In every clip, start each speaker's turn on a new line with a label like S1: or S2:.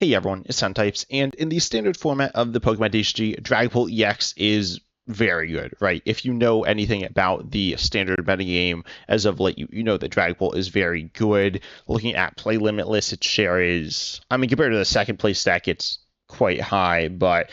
S1: Hey everyone, it's Types, and in the standard format of the Pokemon TCG, Dragapult EX is very good, right? If you know anything about the standard metagame as of late, you know that Dragapult is very good. Looking at play limitless, its share is, I mean, compared to the second place stack, it's quite high, but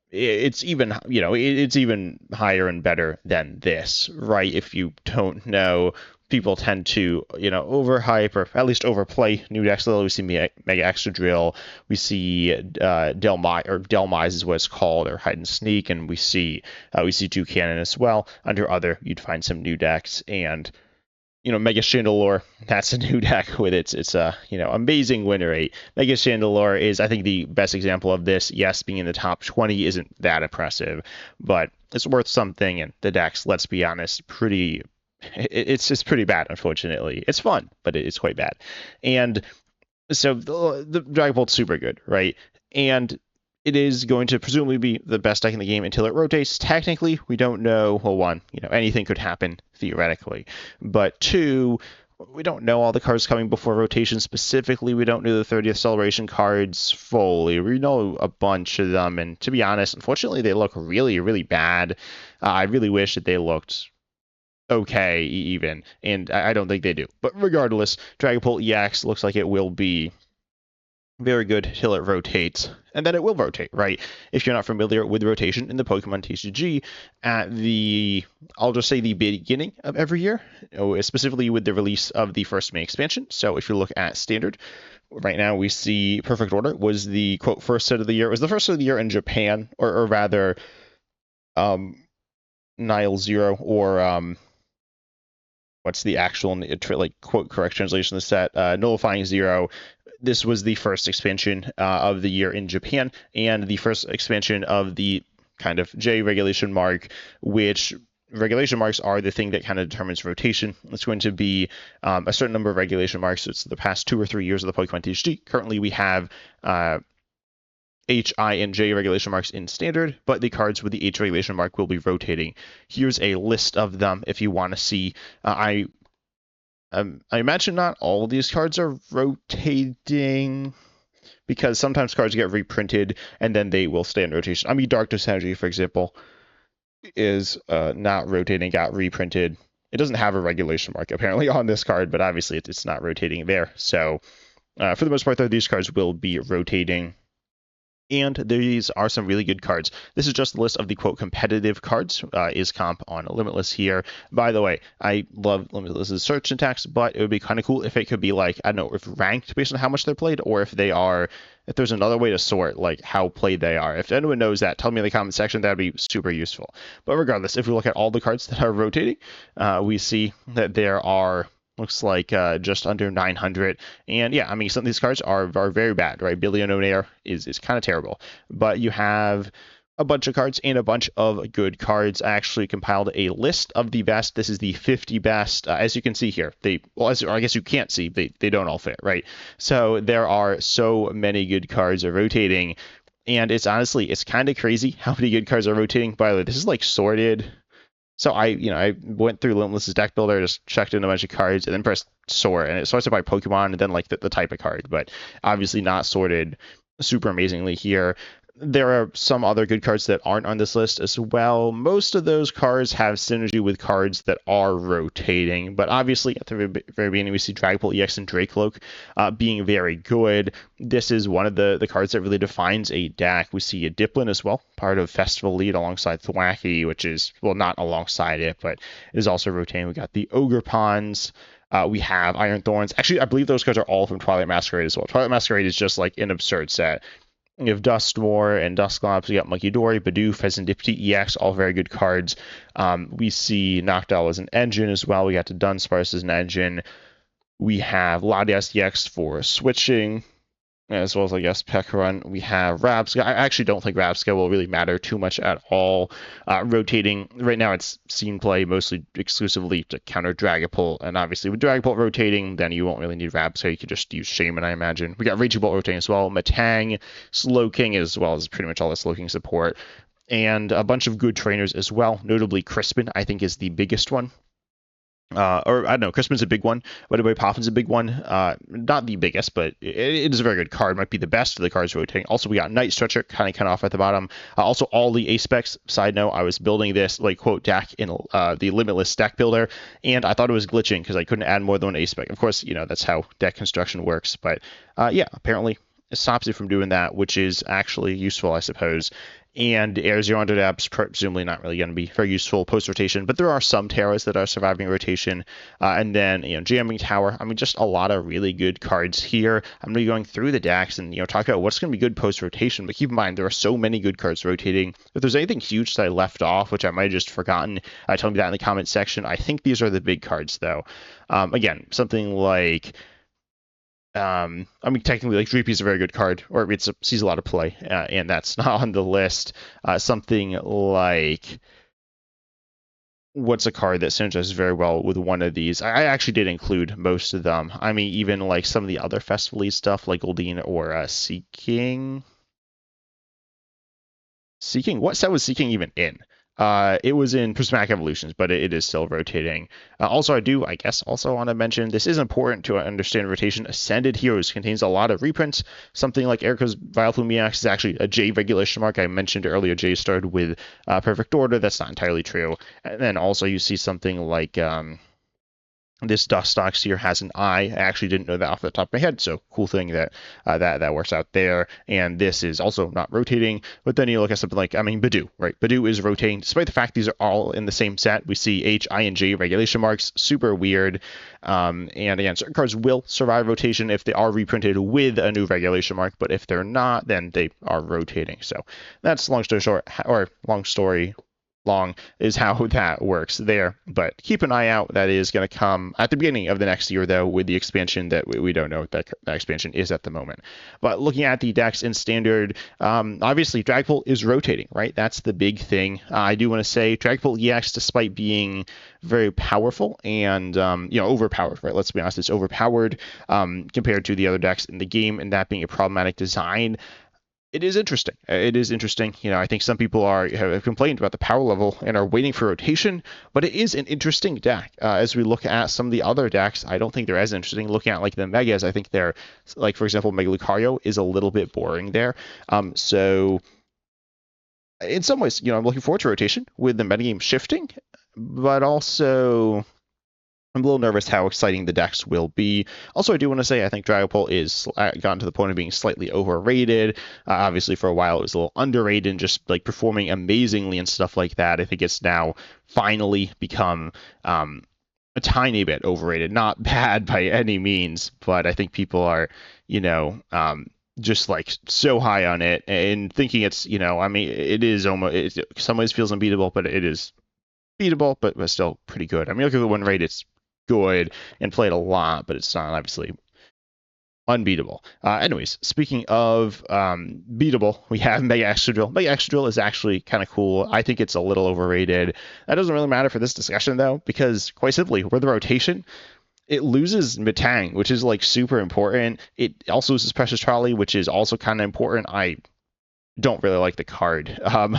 S1: it's even, it's even higher and better than this, right? If you don't know, people tend to, overhype or at least overplay new decks. We see Mega Extra Drill, we see Delmise is what it's called, or Hide and Sneak, and we see Toucannon as well. Under other, you'd find some new decks, and Mega Chandelure, that's a new deck with its amazing win rate. Mega Chandelure is, I think, the best example of this. Yes, being in the top 20 isn't that impressive, but it's worth something, and the deck's, let's be honest, it's just pretty bad, unfortunately. It's fun, but it's quite bad. And so the Dragapult's super good, right? And it is going to presumably be the best deck in the game until it rotates. Technically, we don't know. Well, one, anything could happen theoretically, but two, we don't know all the cards coming before rotation. Specifically, we don't know the 30th celebration cards fully. We know a bunch of them, and to be honest, unfortunately, they look really, really bad. I really wish that they looked okay even, and I don't think they do. But regardless, Dragapult EX looks like it will be very good till it rotates, and then it will rotate, right? If you're not familiar with rotation in the Pokemon TCG, I'll just say the beginning of every year, specifically with the release of the first main expansion. So if you look at Standard, right now we see Perfect Order was the, quote, first set of the year. It was the first set of the year in Japan, or rather, Nile Zero, or what's the actual, quote, correct translation of the set? Nullifying Zero. This was the first expansion of the year in Japan, and the first expansion of the kind of J regulation mark, which regulation marks are the thing that kind of determines rotation. It's going to be a certain number of regulation marks. So it's the past 2 or 3 years of the Pokemon TCG. Currently, we have H, I, and J regulation marks in Standard, but the cards with the H regulation mark will be rotating. Here's a list of them if you want to see. I imagine not all of these cards are rotating, because sometimes cards get reprinted and then they will stay in rotation. I mean, Darkness Energy, for example, is not rotating, got reprinted. It doesn't have a regulation mark apparently on this card, but obviously it's not rotating there. So for the most part, though, these cards will be rotating. And these are some really good cards. This is just a list of the, quote, competitive cards. Is comp on Limitless here. By the way, I love Limitless's search syntax, but it would be kind of cool if it could be like, I don't know, if ranked based on how much they're played, or if there's another way to sort like how played they are. If anyone knows that, tell me in the comment section. That'd be super useful. But regardless, if we look at all the cards that are rotating, we see that there are, looks like just under 900. And yeah, I mean, some of these cards are very bad, right? Billionaire is kind of terrible. But you have a bunch of cards and a bunch of good cards. I actually compiled a list of the best. This is the 50 best. As you can see here, I guess you can't see, they don't all fit, right? So there are so many good cards are rotating. And it's kind of crazy how many good cards are rotating. By the way, this is like sorted. So I went through Limitless's deck builder, just checked in a bunch of cards, and then pressed sort, and it sorts it by Pokemon and then like the type of card, but obviously not sorted super amazingly here. There are some other good cards that aren't on this list as well. Most of those cards have synergy with cards that are rotating, but obviously at the very beginning we see Dragapult EX and Dracloak being very good. This is one of the cards that really defines a deck. We see a Diplin as well, part of Festival Lead alongside Thwackey, which is, well, not alongside it, but it is also rotating. We got the Ogerpons. We have Iron Thorns. Actually, I believe those cards are all from Twilight Masquerade as well. Twilight Masquerade is just like an absurd set. You have Dustmore and Dusclops. We got Munkidori, Bidoof, Pheasantipede EX, all very good cards. We see Noctowl as an engine as well. We got the Dunsparce as an engine. We have Latias EX for switching, as well as, I guess, Pekka. We have Rabsca. I actually don't think Rabsca will really matter too much at all. Rotating, right now it's seen play mostly exclusively to counter Dragapult, and obviously with Dragapult rotating, then you won't really need Rabsca. You could just use Shaman, I imagine. We got Raging Bolt rotating as well, Matang, Slowking, as well as pretty much all the Slowking support, and a bunch of good trainers as well, notably Crispin, I think, is the biggest one. Or I don't know, Crispin's a big one. But Poffin's a big one. Not the biggest, but it is a very good card. Might be the best of the cards rotating. Also, we got Night Stretcher kind of cut off at the bottom. Also, all the ace specs. Side note, I was building this like quote deck in the Limitless deck builder, and I thought it was glitching because I couldn't add more than one ace spec. Of course, that's how deck construction works. But yeah, apparently it stops you from doing that, which is actually useful, I suppose. And Air Zero Under Dab's presumably not really going to be very useful post rotation, but there are some Terras that are surviving rotation. And then, Jamming Tower. I mean, just a lot of really good cards here. I'm going to be going through the decks and, talk about what's going to be good post rotation. But keep in mind, there are so many good cards rotating. If there's anything huge that I left off, which I might have just forgotten, tell me that in the comment section. I think these are the big cards, though. Again, something like. Technically, like Dreepy is a very good card, or it sees a lot of play, and that's not on the list. Something like what's a card that synergizes very well with one of these? I actually did include most of them. I mean, even like some of the other festival stuff, like Goldeen or Seeking. Seeking, what set was Seeking even in? It was in Prismatic Evolutions, but it is still rotating. Also, I guess, also want to mention this is important to understand rotation. Ascended Heroes contains a lot of reprints. Something like Erica's Vileplume EX is actually a J regulation mark. I mentioned earlier J started with Perfect Order. That's not entirely true. And then also you see something like this Dustox here has an I. I actually didn't know that off the top of my head, so cool thing that that works out there. And this is also not rotating. But then you look at something like, Badoo, right? Badoo is rotating, despite the fact these are all in the same set. We see H, I, and J regulation marks, super weird. And again, certain cards will survive rotation if they are reprinted with a new regulation mark, but if they're not, then they are rotating. So that's long story short, or long story long is how that works there. But keep an eye out. That is going to come at the beginning of the next year, though, with the expansion that we don't know what that expansion is at the moment. But looking at the decks in Standard, obviously Dragapult is rotating, right? That's the big thing. I do want to say Dragapult EX, despite being very powerful and overpowered, right? Let's be honest, it's overpowered compared to the other decks in the game, and that being a problematic design. It is interesting. I think some people have complained about the power level and are waiting for rotation, but it is an interesting deck. As we look at some of the other decks, I don't think they're as interesting. Looking at like the Megas, I think they're like, for example, Mega Lucario is a little bit boring there. So in some ways, I'm looking forward to rotation with the metagame shifting, but also I'm a little nervous how exciting the decks will be. Also, I do want to say I think Dragapult is gotten to the point of being slightly overrated. Obviously, for a while it was a little underrated and just like performing amazingly and stuff like that. I think it's now finally become a tiny bit overrated. Not bad by any means, but I think people are, just like so high on it and thinking it's, it is almost, it some ways feels unbeatable, but it is beatable, but still pretty good. Look at the win rate, it's good and played a lot, but it's not obviously unbeatable. Anyways, speaking of beatable, we have Mega Excadrill. Mega Excadrill is actually kind of cool. I think it's a little overrated. That doesn't really matter for this discussion, though, because quite simply, with the rotation, it loses Metang, which is like super important. It also loses Precious Trolley, which is also kind of important. I don't really like the card,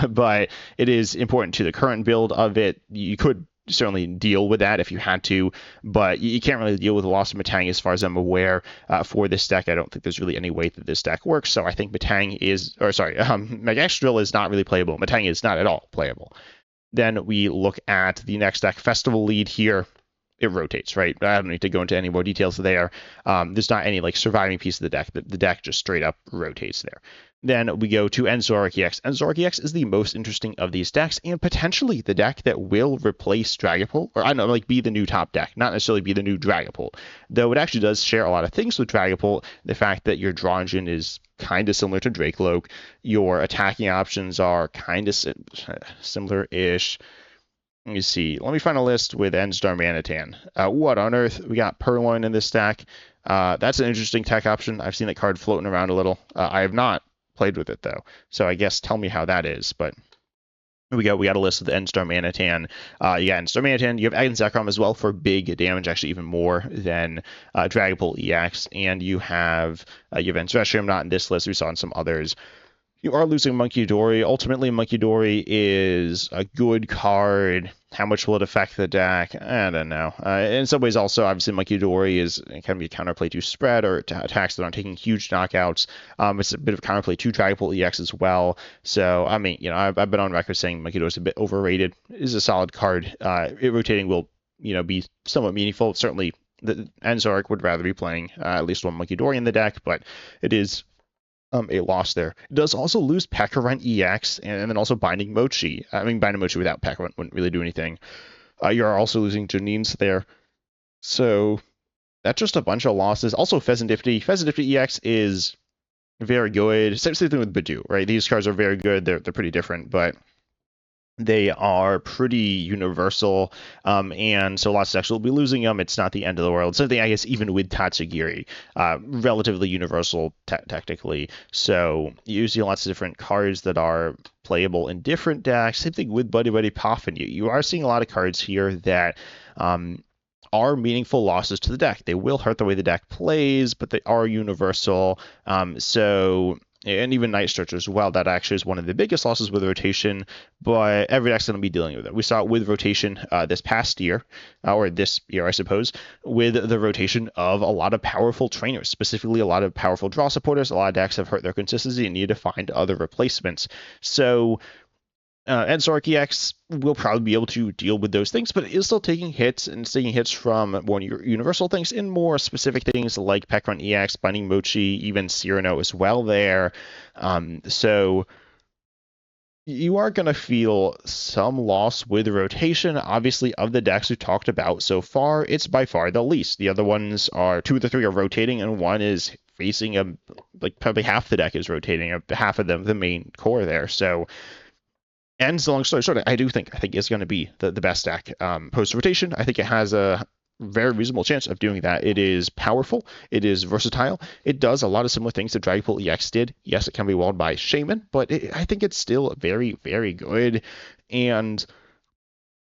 S1: but it is important to the current build of it. You could certainly deal with that if you had to, but you can't really deal with the loss of Metang as far as I'm aware for this deck. I don't think there's really any way that this deck works, so I think Mega Excadrill is not really playable. Metang is not at all playable. Then we look at the next deck, Festival Lead here. It rotates, right? I don't need to go into any more details there. There's not any like surviving piece of the deck. The deck just straight up rotates there. Then we go to Zoroark EX. Zoroark EX is the most interesting of these decks, and potentially the deck that will replace Dragapult, or I don't know, like be the new top deck, not necessarily be the new Dragapult. Though it actually does share a lot of things with Dragapult. The fact that your draw engine is kind of similar to Dracoloak, your attacking options are kind of similar-ish. Let me see. Let me find a list with Enstar Manitan. What on earth? We got Purloin in this deck. That's an interesting tech option. I've seen that card floating around a little. I have not played with it though, so I guess tell me how that is. But we got a list of the Enstar Manitan. Enstar Manitan. You have Aghanim Zekrom as well for big damage, actually even more than Dragapult EX, and you have Entreshium, not in this list. We saw in some others. You are losing Monkey Dory. Ultimately, Monkey Dory is a good card. How much will it affect the deck? I don't know. In some ways, also, obviously, Monkey Dory can be a counterplay to spread or to attacks that aren't taking huge knockouts. It's a bit of a counterplay to Dragapult EX as well. So, I mean, I've been on record saying Monkey Dory is a bit overrated. It is a solid card. It rotating will, be somewhat meaningful. Certainly, and Zoroark would rather be playing at least one Monkey Dory in the deck, but it is a loss there. It does also lose Pekarine EX and then also Binding Mochi. I mean, Binding Mochi without Pekarine wouldn't really do anything. You're also losing Janine's there. So that's just a bunch of losses. Also, Pheasantipity. Pheasantipity EX is very good. Same thing with Badoo, right? These cards are very good. They're pretty different, but they are pretty universal, and so lots of decks will be losing them. It's not the end of the world. Same thing, I guess, even with Tatsugiri, relatively universal technically. So you see lots of different cards that are playable in different decks. Same thing with Buddy Buddy Poffin. You are seeing a lot of cards here that are meaningful losses to the deck. They will hurt the way the deck plays, but they are universal. And even Night Stretcher as well. That actually is one of the biggest losses with rotation, but every deck's going to be dealing with it. We saw it with rotation this past year, or this year, I suppose, with the rotation of a lot of powerful trainers, specifically a lot of powerful draw supporters. A lot of decks have hurt their consistency and need to find other replacements. So and Zoroark EX will probably be able to deal with those things, but it is still taking hits, and it's taking hits from more universal things and more specific things like Pekarine EX, Binding Mochi, even Cyrano as well there. So you are going to feel some loss with rotation. Obviously, of the decks we've talked about so far, it's by far the least. The other ones are 2 of the 3 are rotating, and one is facing probably half the deck is rotating, half of them, the main core there. So. And so long story short, I think it's going to be the best deck post rotation. I think it has a very reasonable chance of doing that. It is powerful. It is versatile. It does a lot of similar things that Dragapult EX did. Yes, it can be walled by Shaman, but I think it's still very, very good. And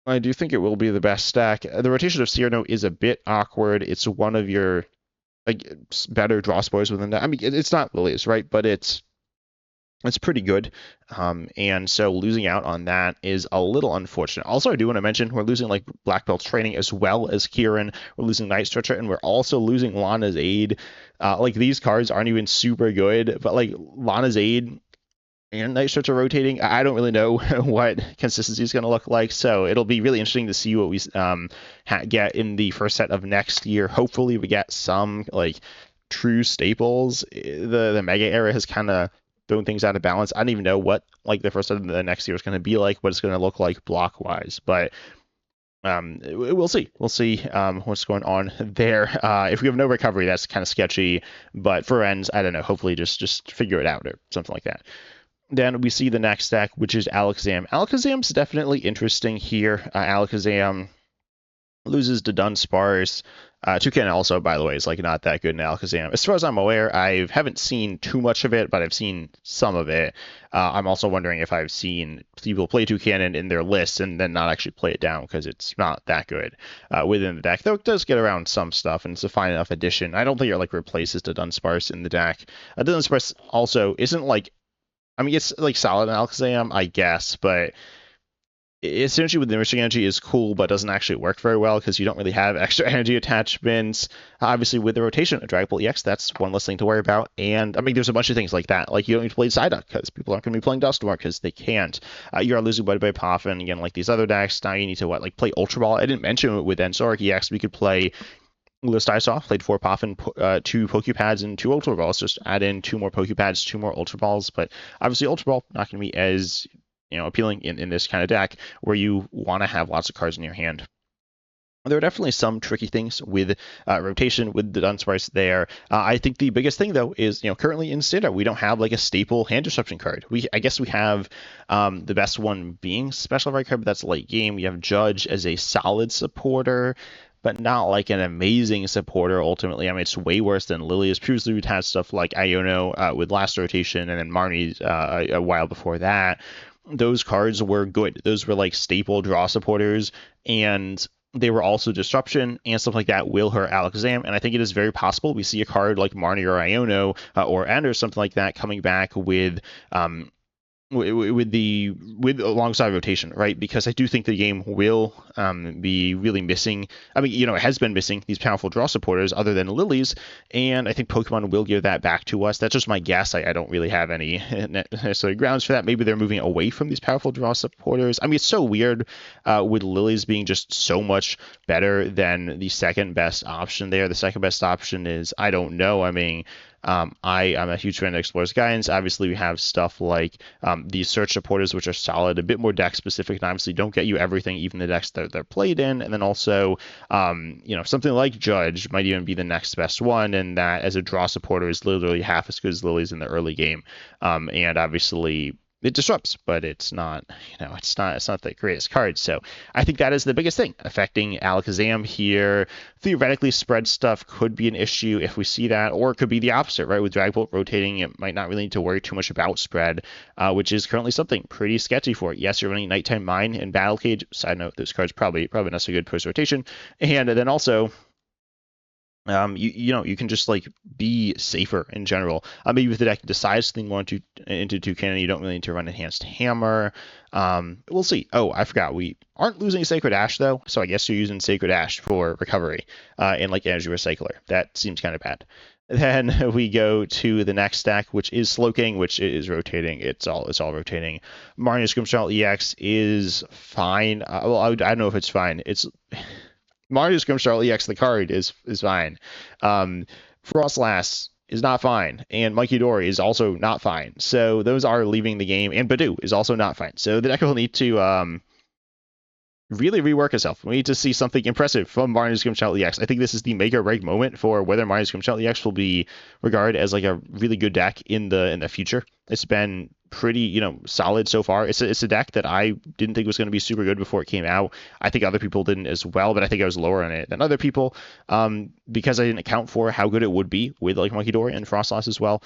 S1: I do think it will be the best deck. The rotation of Cyrano is a bit awkward. It's one of your better draw spoilers within that. I mean, it's not Lily's, right? But it's pretty good, and so losing out on that is a little unfortunate. Also, I do want to mention we're losing Black Belt's Training as well as Kieran. We're losing Night Stretcher, and we're also losing Lana's Aid. These cards aren't even super good, but Lana's Aid and Night Stretcher rotating, I don't really know what consistency is going to look like. So it'll be really interesting to see what we get in the first set of next year. Hopefully, we get some true staples. The Mega era has kind of throwing things out of balance. I don't even know what the first of the next year is going to be like, what it's going to look like block wise, but we'll see. We'll see what's going on there. If we have no recovery, that's kind of sketchy, but for ends, I don't know. Hopefully just figure it out or something like that. Then we see the next deck, which is Alakazam. Alakazam's definitely interesting here. Alakazam loses to Dunsparce. Toucannon also, by the way, is not that good in Alakazam. As far as I'm aware, I haven't seen too much of it, but I've seen some of it. I'm also wondering if I've seen people play Toucannon in their list and then not actually play it down because it's not that good within the deck. Though it does get around some stuff, and it's a fine enough addition. I don't think it replaces the Dunsparce in the deck. Dunsparce also isn't it's solid in Alakazam, I guess, but essentially with the enriching energy is cool, but doesn't actually work very well because you don't really have extra energy attachments. Obviously, with the rotation of Dragapult EX, that's one less thing to worry about. And I mean, there's a bunch of things like that. You don't need to play Psyduck because people aren't going to be playing Dusknoir because they can't. You are losing Buddy by Poffin again, these other decks. Now you need to play Ultra Ball. I didn't mention it with Zoroark EX. We could play Listaisoft, played 4 Poffin, 2 Pokepads, and 2 Ultra Balls. Just add in 2 more Pokepads, 2 more Ultra Balls. But obviously, Ultra Ball not going to be as appealing in this kind of deck where you want to have lots of cards in your hand. There are definitely some tricky things with rotation with the Dunsparce there. I think the biggest thing though is currently in Standard we don't have a staple hand disruption card. I guess we have the best one being Special Right card, but that's late game. We have Judge as a solid supporter, but not an amazing supporter ultimately. I mean, it's way worse than Lilius. Previously, we'd had stuff like Iono with last rotation, and then Marnie's a while before that. Those cards were good. Those were staple draw supporters, and they were also disruption and stuff like that will hurt Alakazam. And I think it is very possible we see a card like Marnie or Iono or End or something like that coming back with with alongside rotation, right? Because I do think the game will be really missing. I mean, it has been missing these powerful draw supporters other than lilies, and I think Pokemon will give that back to us. That's just my guess. I don't really have any necessarily grounds for that. Maybe they're moving away from these powerful draw supporters. I mean, it's so weird with lilies being just so much better than the second best option there. The second best option is, I don't know. I mean, I'm a huge fan of Explorer's Guidance. Obviously, we have stuff like these search supporters, which are solid, a bit more deck specific, and obviously don't get you everything, even the decks that they're played in. And then also, something like Judge might even be the next best one, and that as a draw supporter is literally half as good as Lilies in the early game. And obviously, it disrupts, but it's not the greatest card. So I think that is the biggest thing affecting Alakazam here. Theoretically, spread stuff could be an issue if we see that, or it could be the opposite, right? With Dragapult rotating, it might not really need to worry too much about spread, which is currently something pretty sketchy for it. Yes, you're running Nighttime Mine and Battle Cage. Side note, those cards probably not so good post rotation, and then also, you can just like be safer in general. Maybe if the deck decides to more into Toucannon, you don't really need to run Enhanced Hammer. We'll see. Oh, I forgot, we aren't losing Sacred Ash though, so I guess you're using Sacred Ash for recovery and like Energy Recycler. That seems kind of bad. Then we go to the next deck, which is Slowking, which is rotating. It's all rotating. Marnie's Grimmsnarl EX is fine. Well, I don't know if it's fine. It's Mario's Grimmsnarl EX, the card, is fine. Frostlass is not fine, and Munkidori is also not fine. So those are leaving the game, and Badoo is also not fine. So the deck will need to really rework itself. We need to see something impressive from Mario's Grimmsnarl EX. I think this is the make or break moment for whether Mario's Grimmsnarl EX will be regarded as like a really good deck in the future. It's been pretty solid so far. It's a deck that I didn't think was going to be super good before it came out. I think other people didn't as well, but I think I was lower on it than other people because I didn't account for how good it would be with like Munkidori and Frostlass as well.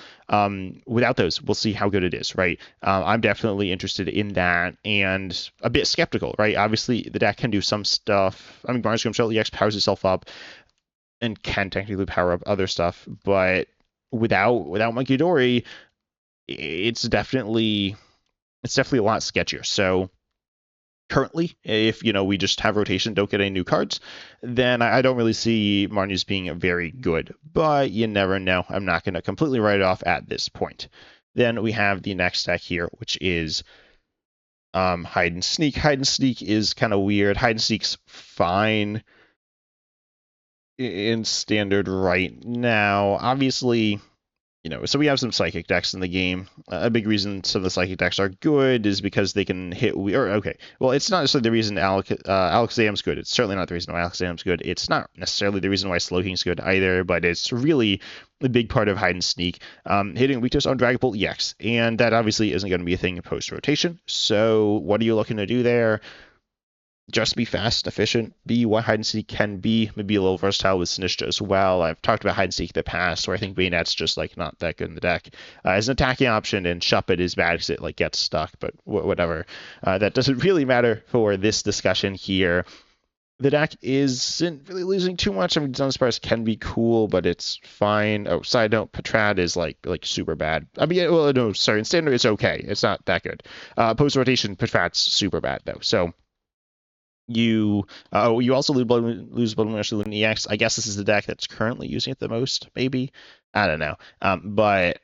S1: Without those, we'll see how good it is, right? I'm definitely interested in that and a bit skeptical, right? Obviously, the deck can do some stuff. I mean, Mario's Grimmsnarl EX powers itself up and can technically power up other stuff, but without Munkidori, it's definitely a lot sketchier. So currently, if we just have rotation, don't get any new cards, then I don't really see Marnie's being very good. But you never know. I'm not going to completely write it off at this point. Then we have the next deck here, which is Hide and Sneak. Hide and Sneak is kind of weird. Hide and Sneak's fine in standard right now. Obviously, so we have some psychic decks in the game. A big reason some of the psychic decks are good is because they can hit. Well, it's not necessarily the reason Alakazam's good. It's certainly not the reason why Alakazam's good. It's not necessarily the reason why Slowking's good either, but it's really a big part of Hide and Sneak. Hitting weakness on Dragapult EX, and that obviously isn't going to be a thing in post-rotation. So what are you looking to do there? Just be fast, efficient, be what Hide and Seek can be, maybe a little versatile with Sinistcha as well. I've talked about Hide and Seek in the past, where I think Bayonet's just like not that good in the deck as an attacking option, and Shuppet is bad because it like gets stuck, but whatever. That doesn't really matter for this discussion here. The deck isn't really losing too much. I mean, Dunsparce can be cool, but it's fine. Oh, side note, Patrad is like super bad. I mean, well, no, sorry, in standard it's okay. It's not that good. Post rotation, Patrad's super bad though. So you also lose Blood Moon Rush Loon EX. I guess this is the deck that's currently using it the most, maybe. I don't know. But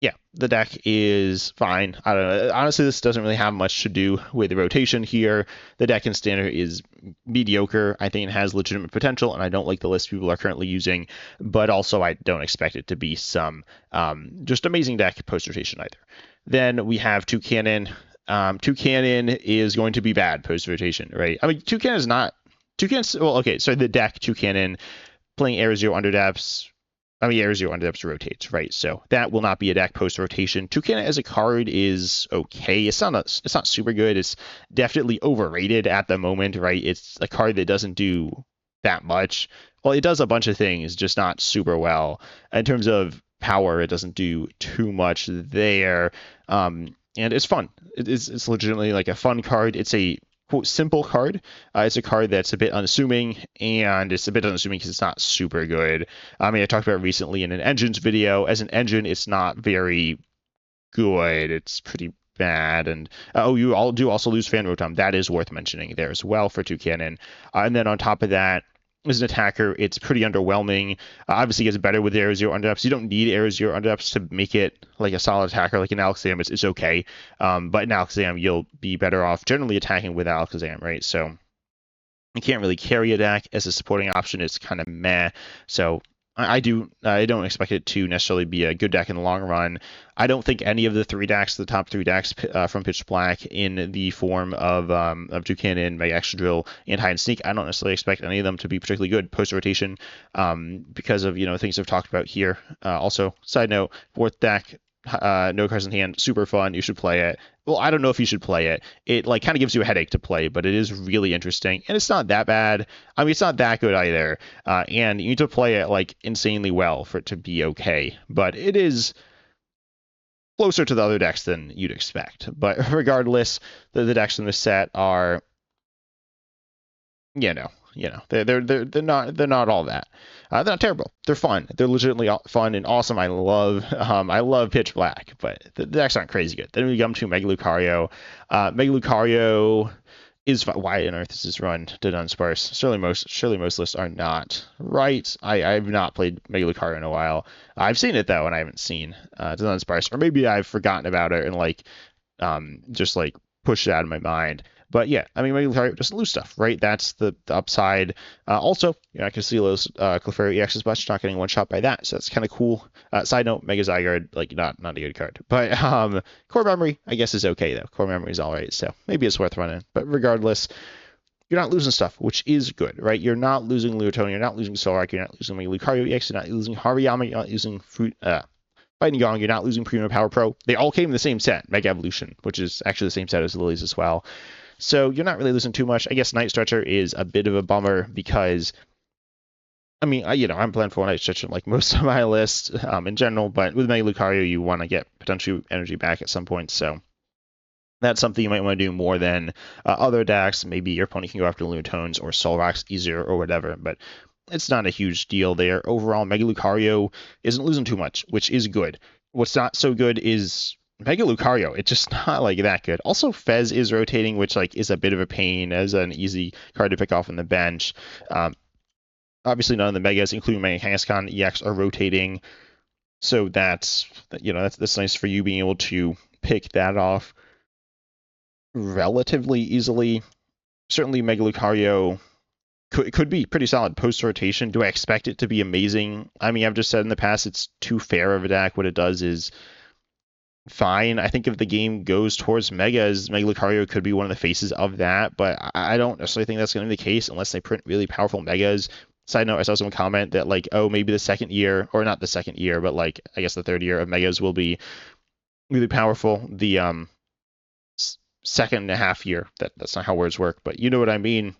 S1: yeah, the deck is fine. I don't know. Honestly, this doesn't really have much to do with the rotation here. The deck in standard is mediocre. I think it has legitimate potential, and I don't like the list people are currently using, but also I don't expect it to be some just amazing deck post-rotation either. Then we have Toucannon. Toucannon is going to be bad post-rotation, right? I mean, Toucannon's not... Toucannon's... Well, okay, so the deck, Toucannon, playing Air Zero Underdepths... I mean, Air Zero Underdepths rotates, right? So that will not be a deck post-rotation. Toucannon as a card is okay. It's not super good. It's definitely overrated at the moment, right? It's a card that doesn't do that much. Well, it does a bunch of things, just not super well. In terms of power, it doesn't do too much there. And it's fun. It's legitimately like a fun card. It's a quote simple card. It's a card that's a bit unassuming, and it's a bit unassuming because it's not super good. I mean, I talked about it recently in an engines video. As an engine, it's not very good. It's pretty bad. And you all do also lose Fan Rotom. That is worth mentioning there as well for Toucannon. And then on top of that, as an attacker, it's pretty underwhelming. Obviously, it gets better with Aero Zero underups. You don't need Aero Zero underups to make it like a solid attacker, like an Alakazam. It's okay. But in Alakazam, you'll be better off generally attacking with Alakazam, right? So you can't really carry a deck as a supporting option. It's kind of meh. So I don't expect it to necessarily be a good deck in the long run. I don't think any of the top three decks from Pitch Black in the form of Toucannon, Mega Excadrill, and Hide and Sneak, I don't necessarily expect any of them to be particularly good post rotation because of things I've talked about here. Also, side note, fourth deck, no cards in hand, super fun. You should play it. Well, I don't know if you should play it. It like kind of gives you a headache to play, but it is really interesting, and it's not that bad. I mean, it's not that good either. And you need to play it like insanely well for it to be okay. But it is closer to the other decks than you'd expect. But regardless, the decks in this set are, they're not all that. They're not terrible. They're fun. They're legitimately fun and awesome. I love Pitch Black, but the decks aren't crazy good. Then we come to Mega Lucario. Mega Lucario is fun. Why on earth is this run to Dunsparce? Surely most lists are not right. I've not played Mega Lucario in a while. I've seen it though, and I haven't seen to Dunsparce, or maybe I've forgotten about it and just pushed it out of my mind. But yeah, I mean, Mega Lucario doesn't lose stuff, right? That's the upside. Also, you're not going to see those Clefairy EXs much, not getting one shot by that, so that's kind of cool. Side note, Mega Zygarde, not a good card. But Core Memory, I guess, is okay, though. Core Memory is all right, so maybe it's worth running. But regardless, you're not losing stuff, which is good, right? You're not losing Lucario, you're not losing Zoroark, you're not losing Mega Lucario EX, you're not losing Hariyama, you're not losing Fighting Gong, you're not losing Primo Power Pro. They all came in the same set, Mega Evolution, which is actually the same set as Lilies as well. So you're not really losing too much. I guess Night Stretcher is a bit of a bummer because, I mean, I'm playing for Night Stretcher like most of my list in general, but with Mega Lucario, you want to get potentially energy back at some point. So that's something you might want to do more than other decks. Maybe your opponent can go after Lunatones or Solrox easier or whatever, but it's not a huge deal there. Overall, Mega Lucario isn't losing too much, which is good. What's not so good is Mega Lucario. It's just not that good. Also, Fez is rotating, which is a bit of a pain as an easy card to pick off on the bench. Obviously, none of the Megas, including Mega Kangaskhan EX, are rotating, so that's nice for you being able to pick that off relatively easily. Certainly, Mega Lucario could be pretty solid post rotation. Do I expect it to be amazing? I mean, I've just said in the past it's too fair of a deck. What it does is fine. I think if the game goes towards Megas, Mega Lucario could be one of the faces of that, but I don't necessarily think that's going to be the case unless they print really powerful Megas. Side note, I saw someone comment that maybe the second year, or not the second year, but I guess the third year of Megas will be really powerful. The second and a half year, that's not how words work, but you know what I mean.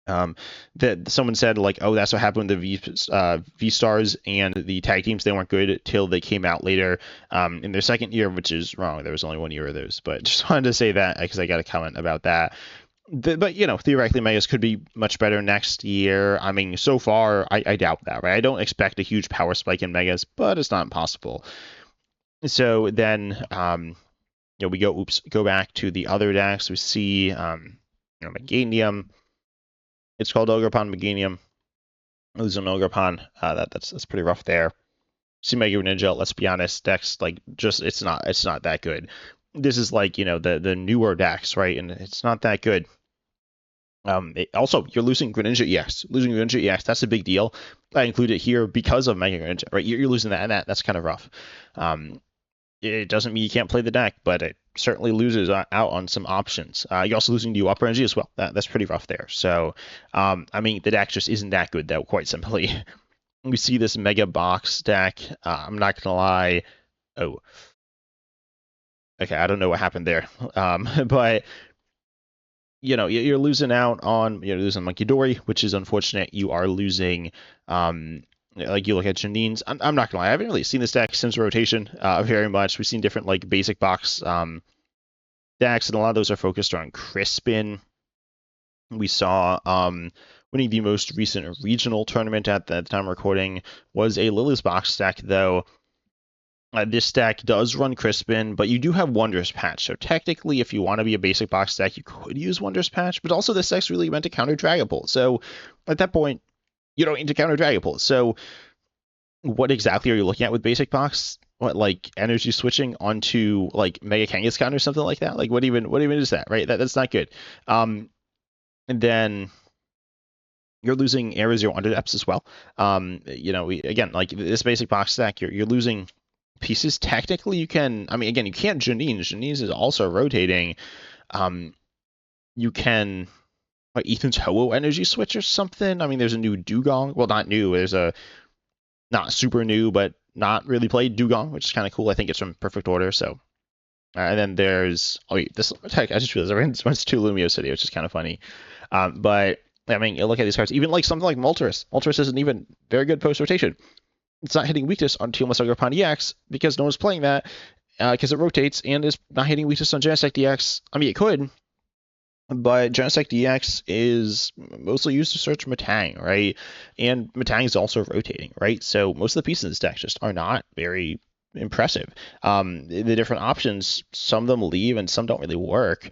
S1: That someone said that's what happened with the V Stars and the tag teams. They weren't good till they came out later in their second year, which is wrong. There was only 1 year of those, but just wanted to say that because I got a comment about that. But theoretically, Megas could be much better next year. I mean, so far, I doubt that, right? I don't expect a huge power spike in Megas, but it's not impossible. So then, we go back to the other decks. We see, Meganium. It's called Ogerpon Meganium. Losing Ogerpon, that's pretty rough there. See Mega Ninja, let's be honest, decks it's not that good. This is the newer decks, right? And it's not that good. Also, you're losing Greninja EX. Losing Greninja EX, that's a big deal. I include it here because of Mega Greninja, right? You're losing that, and that's kind of rough. It doesn't mean you can't play the deck, but it certainly loses out on some options. You're also losing to Upper Energy as well. That's pretty rough there. So, I mean, the deck just isn't that good, though, quite simply. We see this Mega Box deck. I'm not going to lie. Oh. Okay, I don't know what happened there. But, you're losing out on, you're losing Monkey Dory, which is unfortunate. You are losing, you look at Janine's. I'm not gonna lie, I haven't really seen this deck since rotation very much. We've seen different basic box decks, and a lot of those are focused on Crispin. We saw winning the most recent regional tournament at the time of recording was a Lily's box deck, though. This deck does run Crispin, but you do have Wondrous Patch. So technically, if you want to be a basic box deck, you could use Wondrous Patch, but also this deck's really meant to counter Dragapult. So at that point, you don't need to counter Dragapult. So what exactly are you looking at with basic box? What, like energy switching onto like Mega Kangaskhan or something like that? Like what even is that, right? That's not good. And then you're losing Era Zero Under Depths as well. Again, like this basic box deck, you're losing pieces. Technically, you can. I mean, again, you can't Janine. Janine's is also rotating. You can like Ethan's Ho-Oh energy switch or something. I mean, there's a new Dugong. Well, not new. There's a not super new, but not really played Dugong, which is kind of cool. I think it's from Perfect Order. So, and then there's this tech. I just realized I ran this to Lumio City, which is kind of funny. But I mean, you look at these cards. Even like something like Moltres. Moltres isn't even very good post rotation. It's not hitting weakness on Teal upon EX because no one's playing that because it rotates and is not hitting weakness on Genesect DX. I mean, it could, but Genesect DX is mostly used to search Matang, right? And Matang is also rotating, right? So most of the pieces in this deck just are not very impressive. The different options, some of them leave and some don't really work.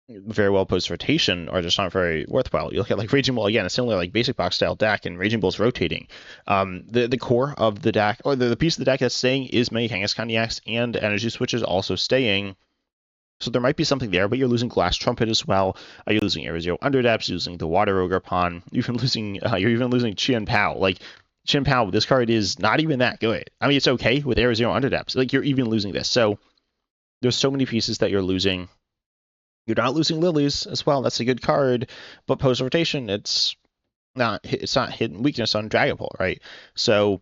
S1: Very well post rotation are just not very worthwhile. You look at like Raging Bull again, a similar like basic box style deck, and Raging Bull's rotating. The core of the deck, or the piece of the deck that's staying, is Mega Kangaskhan EX, and Energy Switch is also staying. So there might be something there, but you're losing Glass Trumpet as well. You're losing Era Zero Underdepths, using the Water Ogre Pawn. You're even losing Chien Pao. Like Chien Pao, this card is not even that good. I mean, it's okay with Era Zero Underdepths. Like you're even losing this. So there's so many pieces that you're losing. You're not losing Lilies as well. That's a good card, but post rotation, it's not hitting weakness on Dragapult, right? So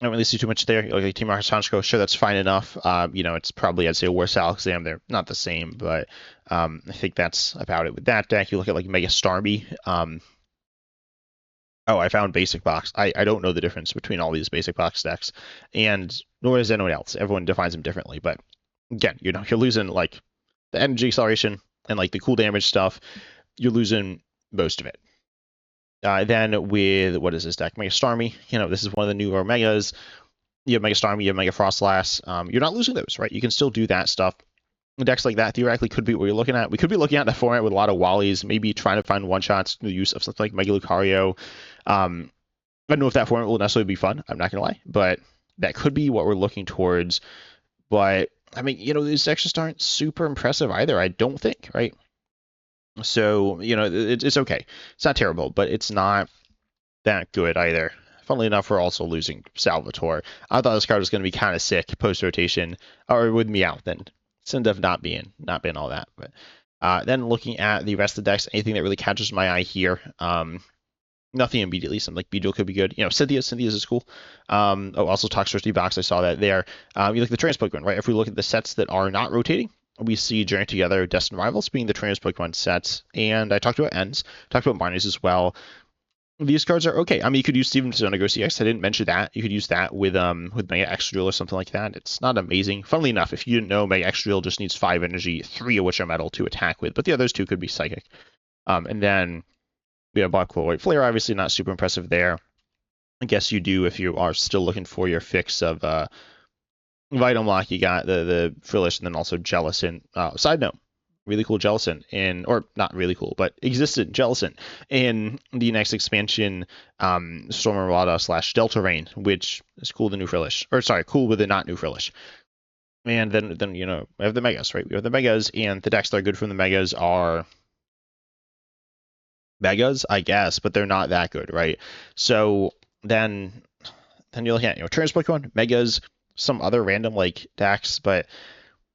S1: I don't really see too much there. Like Team Rocket Honchko, sure, that's fine enough. It's probably, I'd say, a worse Alakazam. They're not the same, but I think that's about it with that deck. You look at like Mega Starmie. I found basic box. I don't know the difference between all these basic box decks, and nor does anyone else. Everyone defines them differently, but again, you're losing like the energy acceleration and like the cool damage stuff. You're losing most of it. Then with, what is this deck? Mega Starmie. This is one of the newer Megas. You have Mega Starmie, you have Mega Frostlass. You're not losing those, right? You can still do that stuff. Decks like that theoretically could be what you're looking at. We could be looking at the format with a lot of Wallies, maybe trying to find one-shots through the use of something like Mega Lucario. I don't know if that format will necessarily be fun. I'm not going to lie. But that could be what we're looking towards. But, I mean, these decks just aren't super impressive either, I don't think, right? So, it's okay. It's not terrible, but it's not that good either. Funnily enough, we're also losing Salvatore. I thought this card was going to be kind of sick post-rotation, or with Meowth, then instead of not being all that. But then looking at the rest of the decks, anything that really catches my eye here, nothing immediately. Something like Beedrill could be good. Cynthia's is cool. Also Toxtricity Box, I saw that there. You look at the Trans Pokemon, right? If we look at the sets that are not rotating, we see Journey Together, Destined Rivals being the Trans Pokemon sets, and I talked about Ends, talked about Barney's as well. These cards are okay. I mean, you could use Stevenson to go CX. I didn't mention that. You could use that with Mega X-Drill or something like that. It's not amazing. Funnily enough, if you didn't know, Mega X-Drill just needs 5 energy, 3 of which are metal to attack with, but the others 2 could be psychic. And then we have Black White Flare, obviously not super impressive there. I guess you do if you are still looking for your fix of Vitalmlock. You got the Frillish and then also Jellicent. Side note, really cool Jellicent or not really cool, but existed Jellicent in the next expansion, Storm Armada / Delta Rain, which is cool with the new Frillish, or sorry, cool with the not new Frillish. And then we have the Megas, right? We have the Megas, and the decks that are good from the Megas are Megas, I guess, but they're not that good, right? So then you're looking at Trans Pokemon, Megas, some other random like decks, but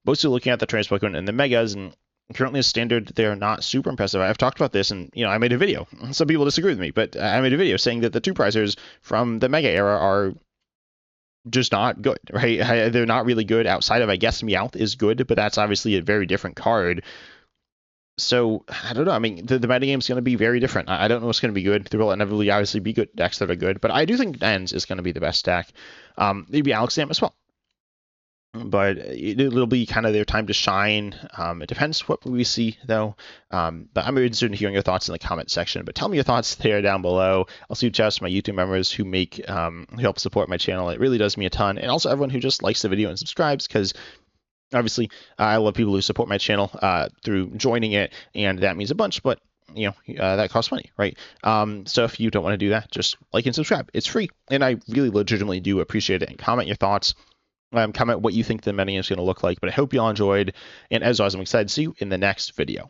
S1: mostly looking at the Trans Pokemon and the Megas, and currently as standard, they're not super impressive. I've talked about this, and I made a video. Some people disagree with me, but I made a video saying that the 2-prisers from the Mega era are just not good, right? They're not really good outside of, I guess, Meowth is good, but that's obviously a very different card. So, I don't know. I mean, the metagame is going to be very different. I don't know what's going to be good. There will inevitably obviously be good decks that are good, but I do think Ends is going to be the best deck. Maybe Alakazam as well. but it'll be kind of their time to shine. It depends what we see, though. But I'm interested in hearing your thoughts in the comment section. But tell me your thoughts there down below. Also, shout out to my YouTube members who who help support my channel. It really does me a ton, and also everyone who just likes the video and subscribes, because obviously I love people who support my channel through joining it, and that means a bunch. But that costs money, right? So if you don't want to do that, just like and subscribe. It's free, and I really legitimately do appreciate it. And comment your thoughts. Comment what you think the menu is going to look like. But I hope you all enjoyed. And as always, I'm excited to see you in the next video.